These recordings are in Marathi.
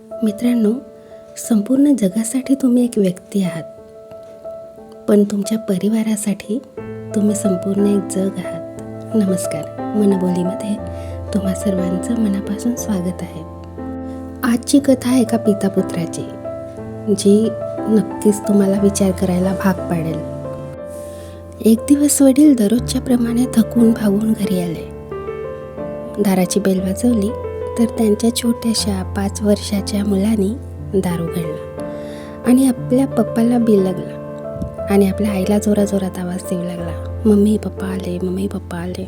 मित्रांनो, संपूर्ण जगासाठी तुम्ही एक व्यक्ती आहात, पण तुमच्या परिवारासाठी तुम्ही संपूर्ण एक जग आहात. नमस्कार, मनबोलीमध्ये तुम्हा सर्वांचं मनापासून स्वागत आहे. आजची कथा आहे एका पितापुत्राची, जी नक्कीच तुम्हाला विचार करायला भाग पाडेल. एक दिवस वडील दररोजच्या प्रमाणे थकून भागून घरी आले. दाराची बेल वाजवली तर त्यांच्या छोट्याशा 5 वर्षाच्या मुलाने दार उघडला आणि आपल्या पप्पाला बिलगला आणि आपल्या आईला जोराजोरात आवाज देऊ लागला, मम्मी पप्पा आले, मम्मी पप्पा आले.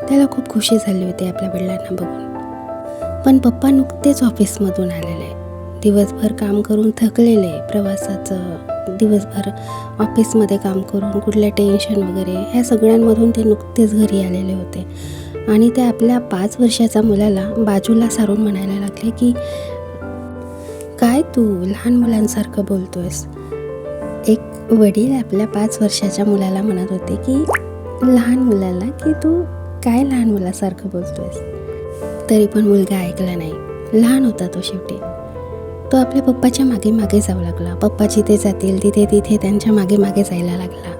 त्याला खूप खुशी झाली होती आपल्या वडिलांना बघून. पण पप्पा नुकतेच ऑफिसमधून आलेले, दिवसभर काम करून थकलेले, प्रवासाचं दिवसभर ऑफिसमध्ये काम करून कुठलं टेन्शन वगैरे ह्या सगळ्यांमधून ते नुकतेच घरी आलेले होते. आणि ते आपल्या 5 वर्षाच्या मुलाला बाजूला सारून म्हणायला लागले की, काय तू लहान मुलांसारखं बोलतोयस. एक वडील आपल्या 5 वर्षाच्या मुलाला म्हणत होते की, लहान मुलाला की तू काय लहान मुलासारखं बोलतोयस. तरी पण मुलगा ऐकला नाही. लहान होता तो शेवटी. तो आपल्या पप्पाच्या मागे मागे जाऊ लागला. पप्पा जिथे जातील तिथे तिथे त्यांच्या मागे मागे जायला लागला.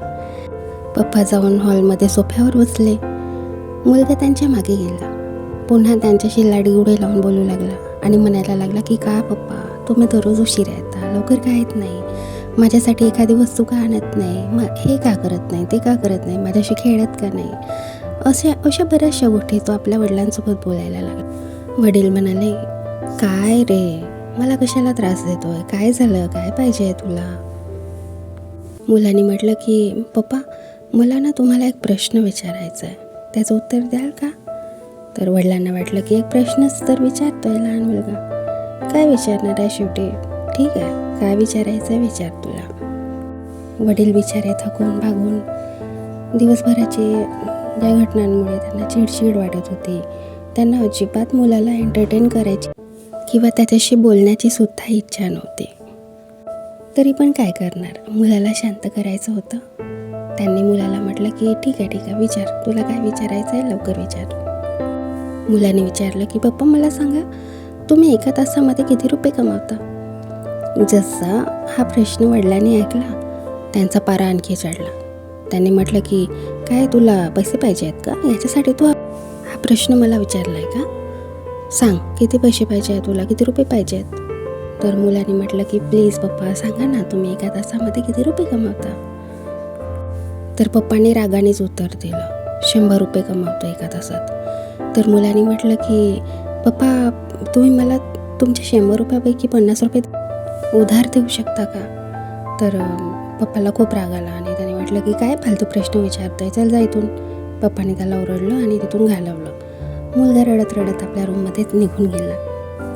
पप्पा जाऊन हॉलमध्ये सोफ्यावर बसले. मुलगा त्यांच्या मागे गेला. पुन्हा त्यांच्याशी लाडीगुडे लावून बोलू लागला आणि म्हणायला लागला की, का पप्पा तुम्ही दररोज उशिरा येता, लवकर का येत नाही, माझ्यासाठी एखादी वस्तू का आणत नाही, हे का करत नाही, ते का करत नाही, माझ्याशी खेळत का नाही. अशा बऱ्याचशा गोष्टी तो आपल्या वडिलांसोबत बोलायला लागला. वडील म्हणाले, काय रे, मला कशाला त्रास देतोय, काय झालं, काय पाहिजे तुला. मुलाने म्हटलं की, पप्पा मला ना तुम्हाला एक प्रश्न विचारायचा आहे, त्याचं उत्तर द्याल का. तर वडिलांना वाटलं की एक प्रश्नच तर विचारतोय लहान मुलगा, काय विचारणार आहे शेवटी, ठीक आहे काय विचारायचं आहे विचार तुला. वडील बिचारे थकून भागून दिवसभराचे ज्या घटनांमुळे त्यांना चिडचिड वाटत होती, त्यांना अजिबात मुलाला एंटरटेन करायची किंवा त्याच्याशी बोलण्याची सुद्धा इच्छा नव्हती. तरी पण काय करणार, मुलाला शांत करायचं होतं. त्यांनी मुलाला म्हटलं की, ठीक आहे विचार, तुला काय विचारायचं आहे लवकर विचार. मुलाने विचारलं की, पप्पा मला सांगा, तुम्ही एका तासामध्ये किती रुपये कमावता. जसा हा प्रश्न वडिलांनी ऐकला, त्यांचा पारा आणखी चढला. त्यांनी म्हटलं की, काय तुला पैसे पाहिजे आहेत का, याच्यासाठी तू हा प्रश्न मला विचारला आहे का, सांग किती पैसे पाहिजे आहे तुला, किती रुपये पाहिजे आहेत. तर मुलाने म्हटलं की, प्लीज पप्पा सांगा ना, तुम्ही एका तासामध्ये किती रुपये कमावता. तर पप्पांनी रागानेच उत्तर दिलं, 100 रुपये कमावतो एका तासात. तर मुलाने म्हटलं की, पप्पा तुम्ही मला तुमच्या 100 रुपयापैकी 50 रुपये उधार देऊ शकता का. तर पप्पाला खूप राग आला आणि त्याने म्हटलं की, काय फालतू प्रश्न विचारतोय, चल जा इथून. पप्पाने त्याला ओरडलं आणि तिथून घालवलं. मुलगा रडत रडत आपल्या रूममध्ये निघून गेला.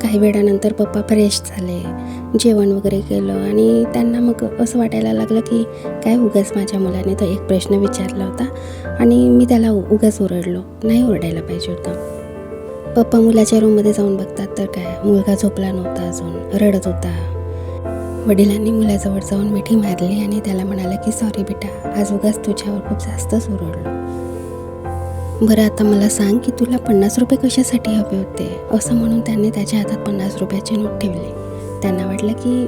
काही वेळानंतर पप्पा फ्रेश झाले, जेवण वगैरे केलं आणि त्यांना मग असं वाटायला लागलं की, काय उगाच माझ्या मुलाने तर एक प्रश्न विचारला होता आणि मी त्याला उगाच ओरडलो, नाही ओरडायला पाहिजे होतं. पप्पा मुलाच्या रूममध्ये जाऊन बघतात तर काय, मुलगा झोपला नव्हता, अजून रडत होता. वडिलांनी मुलाजवळ जाऊन मिठी मारली आणि त्याला म्हणाले की, सॉरी बेटा, आज उगाच तुझ्यावर खूप जास्तच ओरडलो. बरं आता मला सांग की तुला 50 रुपये कशासाठी हवे होते. असं म्हणून त्यांनी त्याच्या हातात 50 रुपयाची नोट ठेवली. त्यांना वाटलं की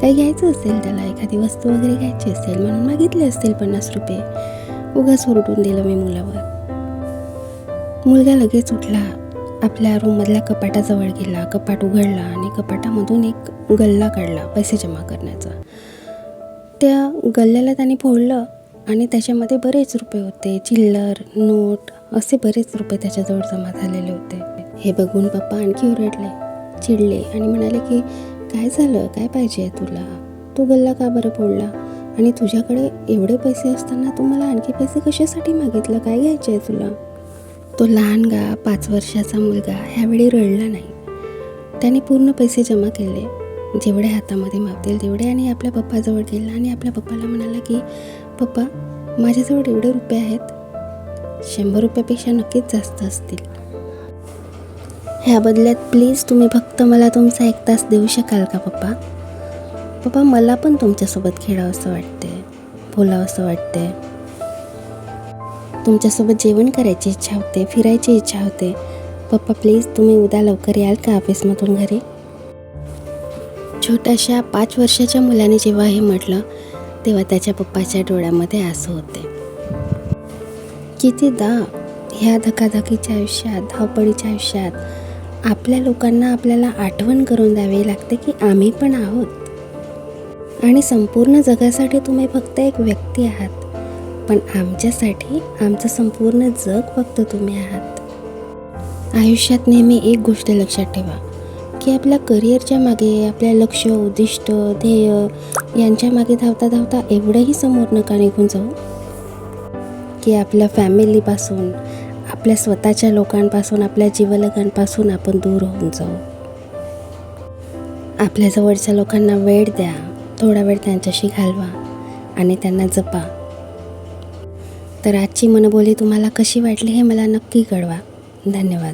काही घ्यायचं असेल त्याला, एखादी वस्तू वगैरे घ्यायची असेल म्हणून मागितले असतील 50 रुपये. उगाच ओरडून दिलं मी मुलावर. मुलगा लगेच उठला, आपल्या रूममधल्या कपाटाजवळ गेला, कपाट उघडला आणि कपाटामधून एक गल्ला काढला पैसे जमा करण्याचा. त्या गल्ल्याला त्याने फोडलं आणि त्याच्यामध्ये बरेच रुपये होते, चिल्लर, नोट, असे बरेच रुपये त्याच्याजवळ जमा झालेले होते. हे बघून पप्पा आणखी ओरडले, चिडले आणि म्हणाले की, काय झालं, काय पाहिजे तुला, तू गल्ला का बरं फोडला आणि तुझ्याकडे एवढे पैसे असताना तू मला आणखी पैसे कशासाठी मागितलं, काय घ्यायचे आहे तुला. तो लहानगा 5 वर्षाचा मुलगा ह्यावेळी रडला नाही. त्याने पूर्ण पैसे जमा केले, जेवढे हातामध्ये मावतील तेवढे, आणि आपल्या पप्पाजवळ गेला आणि आपल्या पप्पाला म्हणाला की, पप्पा माझ्याजवळ एवढे रुपये आहेत, 100 रुपयापेक्षा नक्कीच जास्त असतील. ह्या बदल्यात प्लीज तुम्ही फक्त मला तुमचा 1 तास देऊ शकाल का पप्पा. पप्पा मला पण तुमच्यासोबत खेळावंसं वाटते, बोलावंसं वाटते, तुमच्यासोबत जेवण करायची इच्छा होते, फिरायची इच्छा होते. पप्पा प्लीज तुम्ही उद्या लवकर याल का ऑफिसमधून घरी. छोट्याशा 5 वर्षाच्या मुलाने जेव्हा हे म्हटलं तेव्हा त्याच्या पप्पाच्या डोळ्यामध्ये आसू होते. कितीदा ह्या धकाधकीच्या आयुष्यात, धावपळीच्या आयुष्यात आपल्या लोकांना आपल्याला आठवण करून द्यावी लागते की आम्ही पण आहोत आणि संपूर्ण जगासाठी तुम्ही फक्त एक व्यक्ती आहात, पण आमच्यासाठी आमचं संपूर्ण जग फक्त तुम्ही आहात. आयुष्यात नेहमी एक गोष्ट लक्षात ठेवा की आपल्या करिअरच्या मागे, आपल्या लक्ष, उद्दिष्ट, ध्येय यांच्या मागे धावता धावता एवढंही समोर नका निघून जाऊ की आपल्या फॅमिलीपासून, आपल्या स्वतःच्या लोकांपासून, आपल्या जीवलगांपासून आपण दूर होऊन जाऊ. आपल्या जवळच्या लोकांना वेळ द्या, थोडा वेळ त्यांच्याशी घालवा आणि त्यांना जपा. तर आजची मनबोली तुम्हाला कशी वाटली हे मला नक्की कळवा. धन्यवाद.